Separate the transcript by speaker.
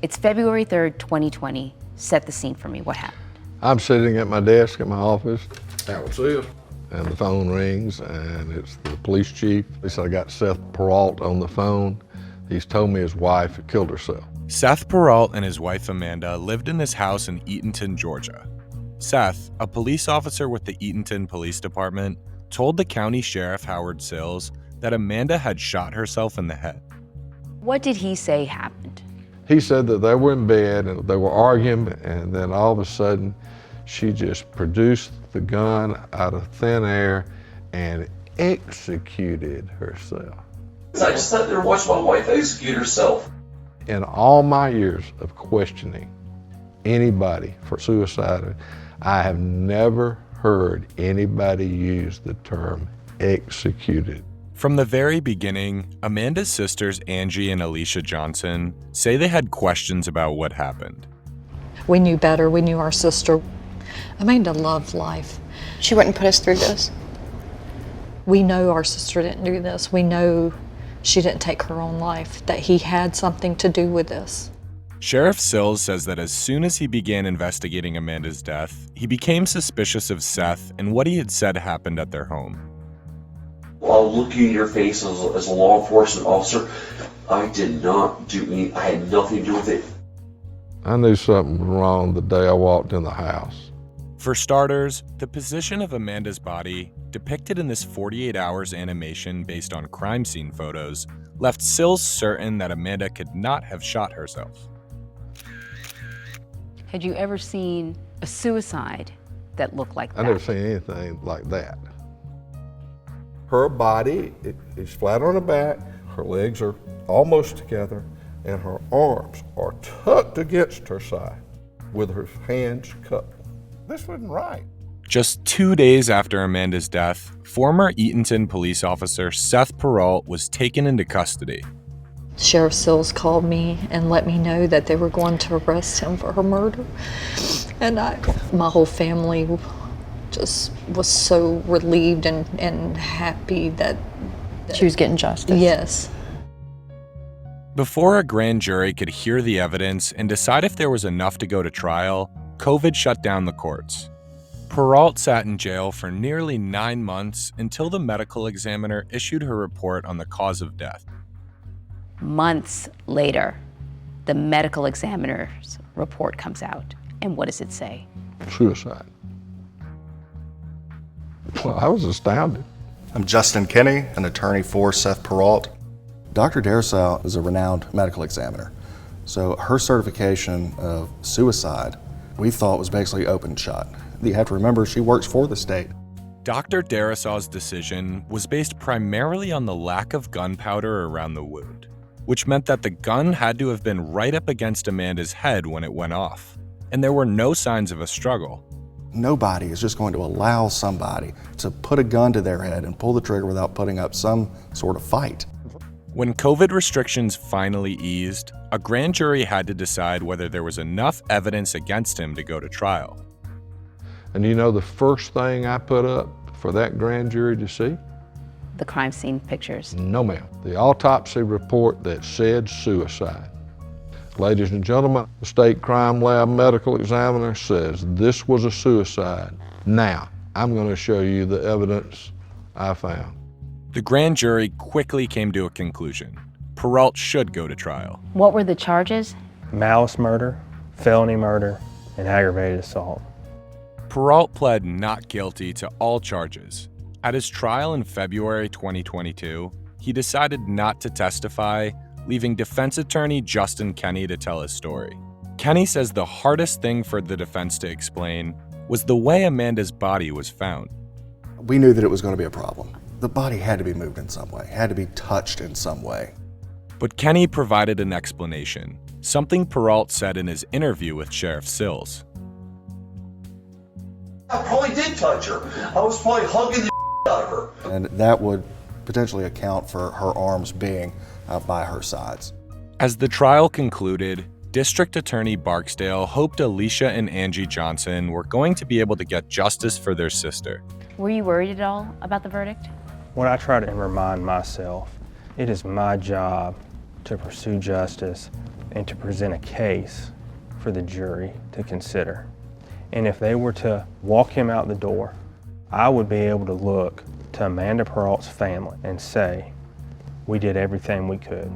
Speaker 1: It's February 3rd, 2020. Set the scene for me. What happened?
Speaker 2: I'm sitting at my desk at my office. That was it. And the phone rings, and it's the police chief. He said, I got Seth Perrault on the phone. He's told me his wife had killed herself.
Speaker 3: Seth Perrault and his wife Amanda lived in this house in Eatonton, Georgia. Seth, a police officer with the Eatonton Police Department, told the county sheriff Howard Sills that Amanda had shot herself in the head.
Speaker 1: What did he say happened?
Speaker 2: He said that they were in bed and they were arguing, and then all of a sudden she just produced the gun out of thin air and executed herself.
Speaker 4: I just sat there and watched my wife execute herself.
Speaker 2: In all my years of questioning anybody for suicide, I have never heard anybody use the term executed.
Speaker 3: From the very beginning, Amanda's sisters Angie and Alicia Johnson say they had questions about what happened.
Speaker 5: We knew better. We knew our sister. Amanda loved life.
Speaker 6: She wouldn't put us through this.
Speaker 5: We know our sister didn't do this. We know she didn't take her own life, that he had something to do with this.
Speaker 3: Sheriff Sills says that as soon as he began investigating Amanda's death, he became suspicious of Seth and what he had said happened at their home.
Speaker 4: While looking in your face as a law enforcement officer, I did not do any, I had nothing to do with it.
Speaker 2: I knew something was wrong the day I walked in the house.
Speaker 3: For starters, the position of Amanda's body, depicted in this 48 hours animation based on crime scene photos, left Sills certain that Amanda could not have shot herself.
Speaker 1: Had you ever seen a suicide that looked like that?
Speaker 2: I never seen anything like that. Her body is flat on her back, her legs are almost together, and her arms are tucked against her side with her hands cupped. This wasn't right.
Speaker 3: Just 2 days after Amanda's death, former Eatonton police officer Seth Perrault was taken into custody.
Speaker 5: Sheriff Sills called me and let me know that they were going to arrest him for her murder. And my whole family just was so relieved and happy that
Speaker 6: She was getting justice.
Speaker 5: Yes.
Speaker 3: Before a grand jury could hear the evidence and decide if there was enough to go to trial, COVID shut down the courts. Perrault sat in jail for nearly 9 months until the medical examiner issued her report on the cause of death.
Speaker 1: Months later, the medical examiner's report comes out. And what does it say?
Speaker 2: Suicide. Well, I was astounded.
Speaker 7: I'm Justin Kinney, an attorney for Seth Perrault. Dr. Darrisaw is a renowned medical examiner, so her certification of suicide we thought was basically open and shut. You have to remember she works for the state.
Speaker 3: Dr. Darrisaw's decision was based primarily on the lack of gunpowder around the wound, which meant that the gun had to have been right up against Amanda's head when it went off, and there were no signs of a struggle.
Speaker 7: Nobody is just going to allow somebody to put a gun to their head and pull the trigger without putting up some sort of fight.
Speaker 3: When COVID restrictions finally eased, a grand jury had to decide whether there was enough evidence against him to go to trial.
Speaker 2: And you know the first thing I put up for that grand jury to see?
Speaker 1: The crime scene pictures.
Speaker 2: No, ma'am. The autopsy report that said suicide. Ladies and gentlemen, the State Crime Lab medical examiner says this was a suicide. Now, I'm going to show you the evidence I found.
Speaker 3: The grand jury quickly came to a conclusion. Perrault should go to trial.
Speaker 1: What were the charges?
Speaker 8: Malice murder, felony murder, and aggravated assault.
Speaker 3: Perrault pled not guilty to all charges. At his trial in February 2022, he decided not to testify, leaving defense attorney Justin Kinney to tell his story. Kinney says the hardest thing for the defense to explain was the way Amanda's body was found.
Speaker 7: We knew that it was going to be a problem. The body had to be moved in some way, had to be touched in some way.
Speaker 3: But Kinney provided an explanation, something Perrault said in his interview with Sheriff Sills.
Speaker 4: I probably did touch her. I was probably hugging the out of her.
Speaker 7: And that would potentially account for her arms being by her sides.
Speaker 3: As the trial concluded, District Attorney Barksdale hoped Alicia and Angie Johnson were going to be able to get justice for their sister.
Speaker 1: Were you worried at all about the verdict?
Speaker 8: When I try to remind myself, it is my job to pursue justice and to present a case for the jury to consider. And if they were to walk him out the door, I would be able to look to Amanda Perrault's family and say, we did everything we could.